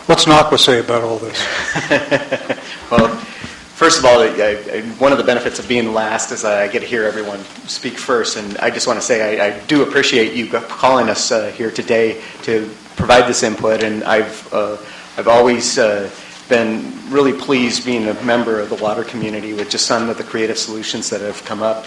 What's NACWA say about all this? Well, first of all, one of the benefits of being last is I get to hear everyone speak first, and I just want to say I do appreciate you calling us here today to provide this input, and I've always been really pleased being a member of the water community with just some of the creative solutions that have come up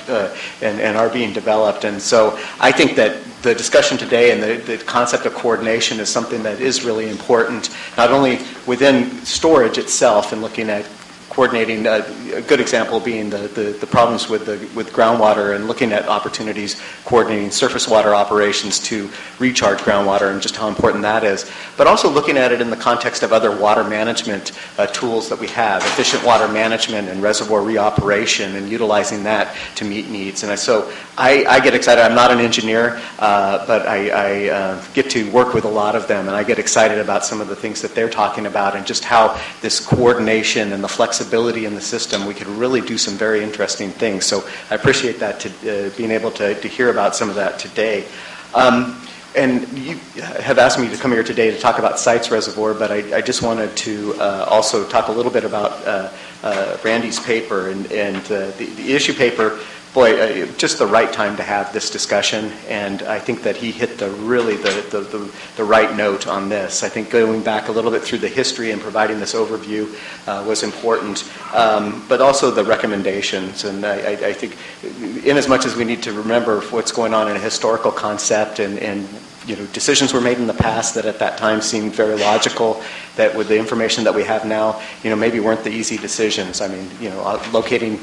and are being developed. And so I think that the discussion today and the concept of coordination is something that is really important, not only within storage itself and looking at coordinating, a good example being the problems with groundwater and looking at opportunities coordinating surface water operations to recharge groundwater and just how important that is, but also looking at it in the context of other water management tools that we have, efficient water management and reservoir reoperation and utilizing that to meet needs. And so I get excited. I'm not an engineer, but I get to work with a lot of them, and I get excited about some of the things that they're talking about and just how this coordination and the flexibility in the system, we could really do some very interesting things. So I appreciate that, being able to hear about some of that today. And you have asked me to come here today to talk about Sites Reservoir, but I just wanted to also talk a little bit about Randy's paper and the issue paper. Boy, just the right time to have this discussion, and I think that he hit the right note on this. I think going back a little bit through the history and providing this overview was important, but also the recommendations. And I think, in as much as we need to remember what's going on in a historical concept and decisions were made in the past that at that time seemed very logical, that with the information that we have now, maybe weren't the easy decisions. I mean, locating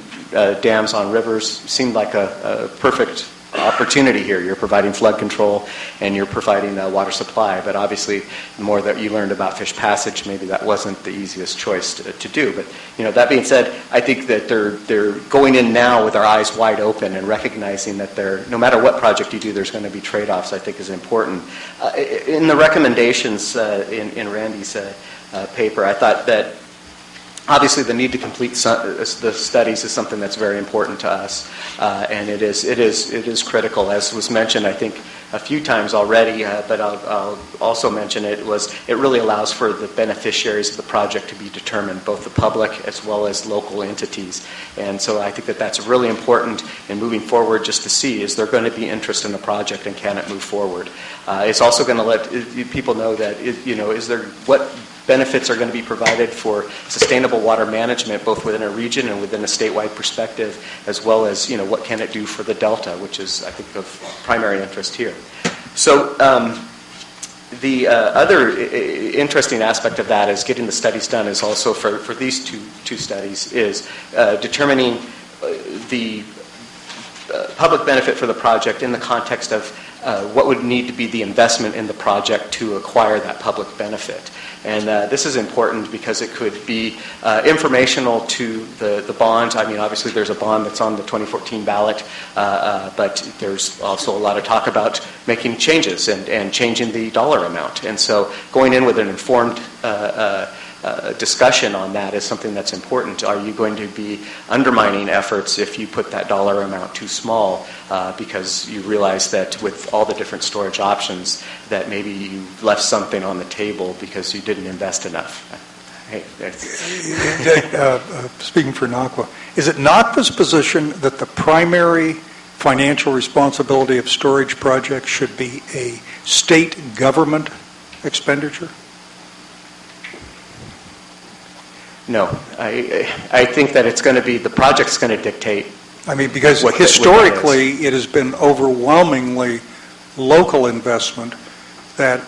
dams on rivers seemed like a perfect opportunity here. You're providing flood control and you're providing water supply, but obviously the more that you learned about fish passage, maybe that wasn't the easiest choice to do. But that being said, I think that they're going in now with our eyes wide open and recognizing that no matter what project you do, there's going to be trade-offs, I think is important. In the recommendations in Randy's paper, I thought that obviously the need to complete the studies is something that's very important to us, and it is critical. As was mentioned, I think, a few times already, but I'll also mention it really allows for the beneficiaries of the project to be determined, both the public as well as local entities. And so I think that that's really important in moving forward, just to see, is there going to be interest in the project and can it move forward? It's also going to let people know that, is there what benefits are going to be provided for sustainable water management, both within a region and within a statewide perspective, as well as, what can it do for the Delta, which is, I think, of primary interest here. So the other interesting aspect of that is getting the studies done is also for these two studies is determining the public benefit for the project in the context of what would need to be the investment in the project to acquire that public benefit. And this is important because it could be informational to the bond. I mean, obviously there's a bond that's on the 2014 ballot, but there's also a lot of talk about making changes and changing the dollar amount. And so going in with an informed discussion on that is something that's important. Are you going to be undermining efforts if you put that dollar amount too small because you realize that with all the different storage options that maybe you left something on the table because you didn't invest enough? Hey, speaking for NACWA, is it NACWA's position that the primary financial responsibility of storage projects should be a state government expenditure? No, I think that it's going to be, the project's going to dictate. I mean, because historically it has been overwhelmingly local investment that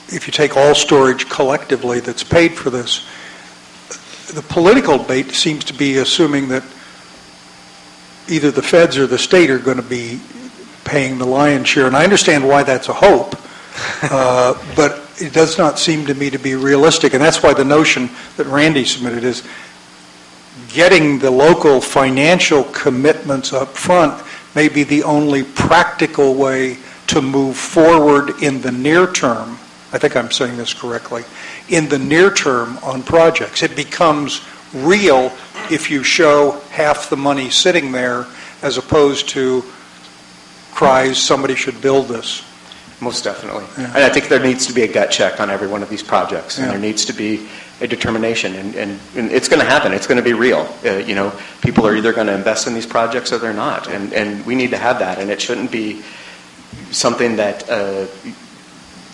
if you take all storage collectively that's paid for this, the political debate seems to be assuming that either the feds or the state are going to be paying the lion's share. And I understand why that's a hope, but it does not seem to me to be realistic. And that's why the notion that Randy submitted is getting the local financial commitments up front may be the only practical way to move forward in the near term. I think I'm saying this correctly. In the near term on projects, it becomes real if you show half the money sitting there as opposed to cries somebody should build this. Most definitely. Yeah. And I think there needs to be a gut check on every one of these projects, and Yeah. there needs to be a determination, and it's going to happen. It's going to be real. People are either going to invest in these projects or they're not, and we need to have that, and it shouldn't be something that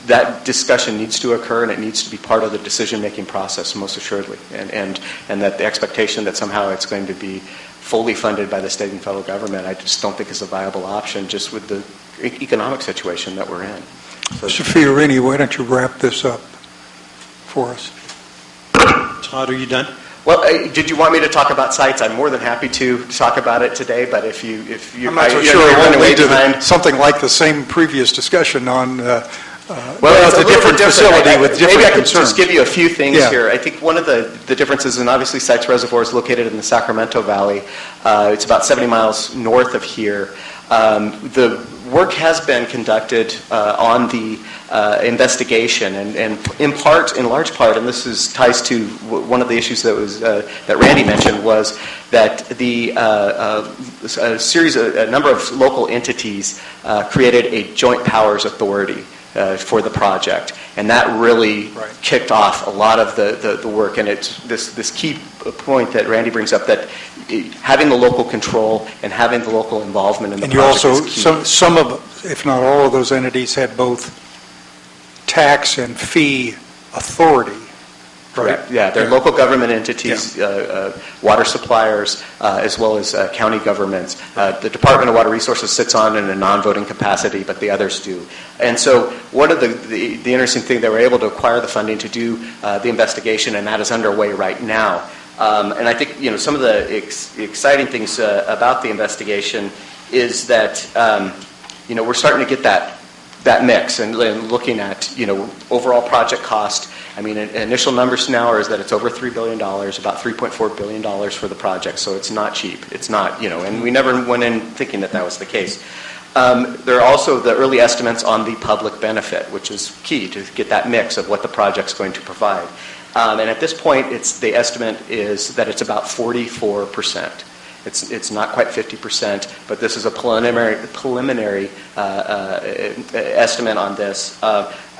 that discussion needs to occur, and it needs to be part of the decision-making process, most assuredly, and that the expectation that somehow it's going to be fully funded by the state and federal government, I just don't think is a viable option, just with the economic situation that we're in. So, Mr. Fiorini, why don't you wrap this up for us? Todd, are you done? well, did you want me to talk about sites? I'm more than happy to talk about it today, but if you I'm not so you're sure it running won't way lead to behind. something like the same previous discussion on It's a different facility with different Maybe I could concerns. just give you a few things Yeah. here. I think one of the differences, and obviously Sites Reservoir is located in the Sacramento Valley. It's about 70 miles north of here. The work has been conducted on the investigation, and in large part, and this ties to one of the issues that Randy mentioned, was that a number of local entities created a joint powers authority for the project, and that really kicked off a lot of the work. And it's this key point that Randy brings up, that having the local control and having the local involvement in the project is key. some of, if not all of those entities had both tax and fee authority. Correct. Yeah, they're local government entities, water suppliers, as well as county governments. The Department of Water Resources sits on in a non-voting capacity, but the others do. And so one of the interesting thing, they were able to acquire the funding to do the investigation, and that is underway right now. And I think some of the exciting things about the investigation is that we're starting to get that mix, and looking at overall project cost. I mean, initial numbers now is that it's over $3 billion, about $3.4 billion for the project, so it's not cheap. It's not, and we never went in thinking that was the case. There are also the early estimates on the public benefit, which is key to get that mix of what the project's going to provide. And at this point, the estimate is that it's about 44%. It's not quite 50%, but this is a preliminary estimate on this.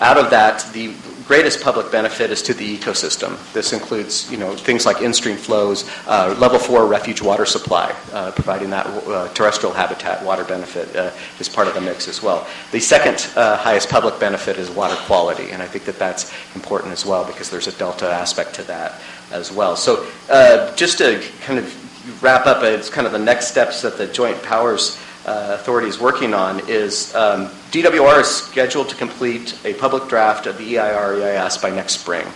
Out of that, the greatest public benefit is to the ecosystem. This includes, things like in-stream flows, level 4 refuge water supply, providing that terrestrial habitat water benefit is part of the mix as well. The second highest public benefit is water quality, and I think that that's important as well, because there's a delta aspect to that as well. So just to kind of wrap up, it's kind of the next steps that the Joint Powers Authority is working on is DWR is scheduled to complete a public draft of the EIR-EIS by next spring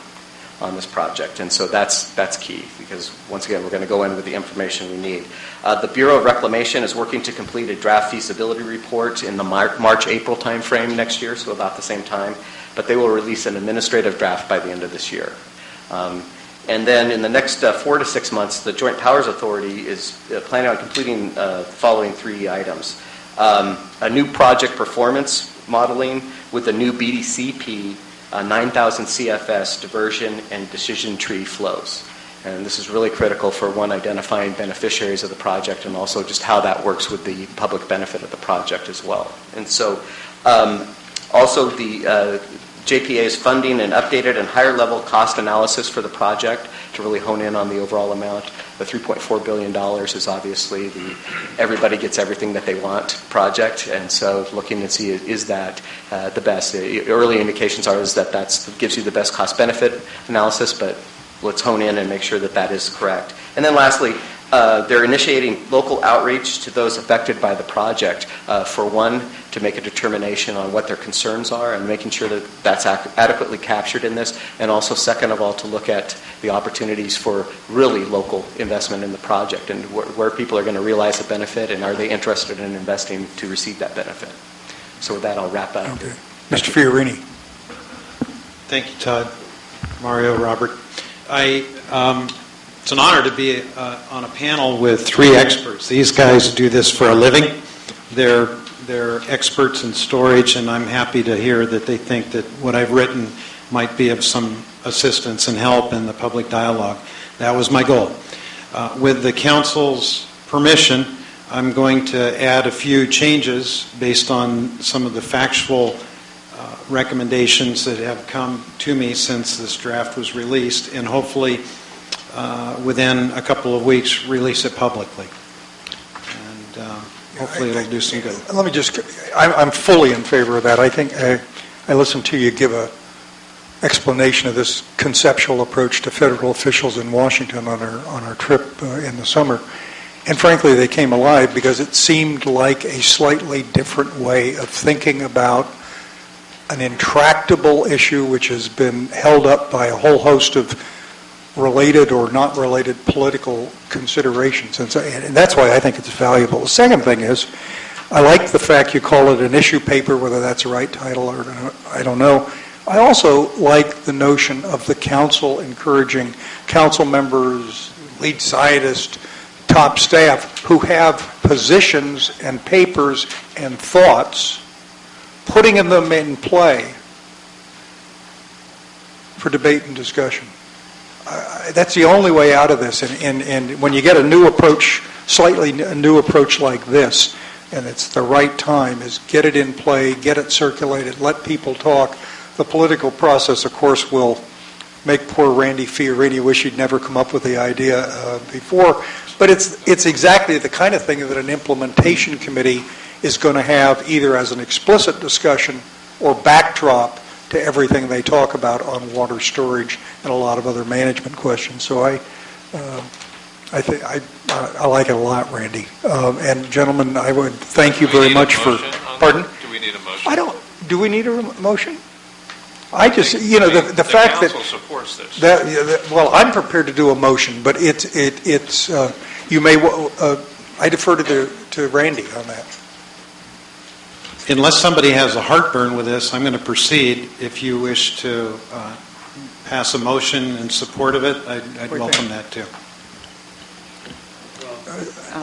on this project, and so that's key, because once again we're going to go in with the information we need. The Bureau of Reclamation is working to complete a draft feasibility report in the March-April timeframe next year, so about the same time, but they will release an administrative draft by the end of this year. And then in the next 4 to 6 months, the Joint Powers Authority is planning on completing the following 3 items. A new project performance modeling with a new BDCP, 9,000 CFS diversion and decision tree flows. And this is really critical for, one, identifying beneficiaries of the project, and also just how that works with the public benefit of the project as well. And so also the JPA is funding an updated and higher level cost analysis for the project to really hone in on the overall amount. The $3.4 billion is obviously the everybody gets everything that they want project, and so looking to see, is that the best. Early indications are that gives you the best cost benefit analysis, but let's hone in and make sure that that is correct. And then lastly, they're initiating local outreach to those affected by the project, for one, to make a determination on what their concerns are and making sure that that's adequately captured in this, and also, second of all, to look at the opportunities for really local investment in the project, and where people are going to realize the benefit, and are they interested in investing to receive that benefit. So with that, I'll wrap up. Okay. Mr. Fiorini. Thank you, Todd, Mario, Robert. It's an honor to be on a panel with 3 experts. These guys do this for a living. They're experts in storage, and I'm happy to hear that they think that what I've written might be of some assistance and help in the public dialogue. That was my goal. With the council's permission, I'm going to add a few changes based on some of the factual recommendations that have come to me since this draft was released, and hopefully within a couple of weeks release it publicly. And hopefully it'll do some good. Let me just, I'm fully in favor of that. I think I listened to you give a explanation of this conceptual approach to federal officials in Washington on our trip in the summer. And frankly, they came alive because it seemed like a slightly different way of thinking about an intractable issue which has been held up by a whole host of related or not related political considerations. And that's why I think it's valuable. The second thing is, I like the fact you call it an issue paper, whether that's the right title or not, I don't know. I also like the notion of the council encouraging council members, lead scientists, top staff who have positions and papers and thoughts, putting them in play for debate and discussion. That's the only way out of this. And when you get a new approach, slightly a new approach like this, and it's the right time, is get it in play, get it circulated, let people talk. The political process, of course, will make poor Randy Fiorini wish he'd never come up with the idea before. But it's exactly the kind of thing that an implementation committee is going to have either as an explicit discussion or backdrop to everything they talk about on water storage and a lot of other management questions. So I think I like it a lot, Randy. And gentlemen, I would thank you very much for. Pardon? Do we need a motion? Do we need a motion? I just, the fact that council supports this. Well, I'm prepared to do a motion, but it's you may. I defer to Randy on that. Unless somebody has a heartburn with this, I'm going to proceed. If you wish to pass a motion in support of it, I'd welcome that too.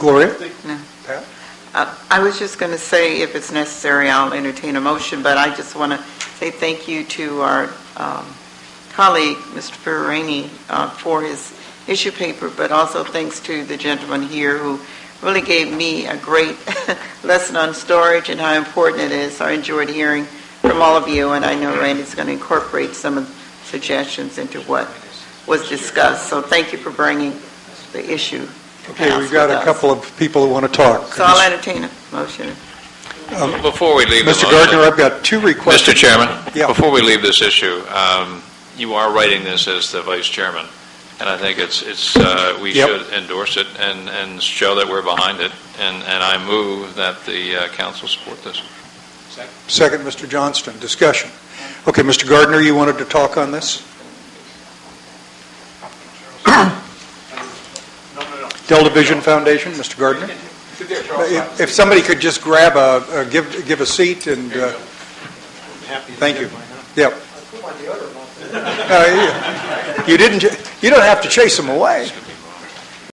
Gloria? No. Pat? I was just going to say, if it's necessary, I'll entertain a motion, but I just want to say thank you to our colleague, Mr. Fiorini, for his issue paper, but also thanks to the gentleman here who really gave me a great lesson on storage and how important it is. I enjoyed hearing from all of you, and I know Randy's going to incorporate some of the suggestions into what was discussed. So thank you for bringing the issue. Okay, we've got a couple of people who want to talk. So I'll entertain a motion. Before we leave Mr. the motion, Gardner, I've got two requests. Mr. Chairman, Yeah. before we leave this issue, you are writing this as the vice chairman, and I think we Yep. should endorse it and show that we're behind it, and I move that the council support this. Second, Mr. Johnston. Discussion. Okay, Mr. Gardner, you wanted to talk on this? Delta Vision Foundation, Mr. Gardner? If somebody could just grab give a seat and, thank you. Yep. You don't have to chase them away.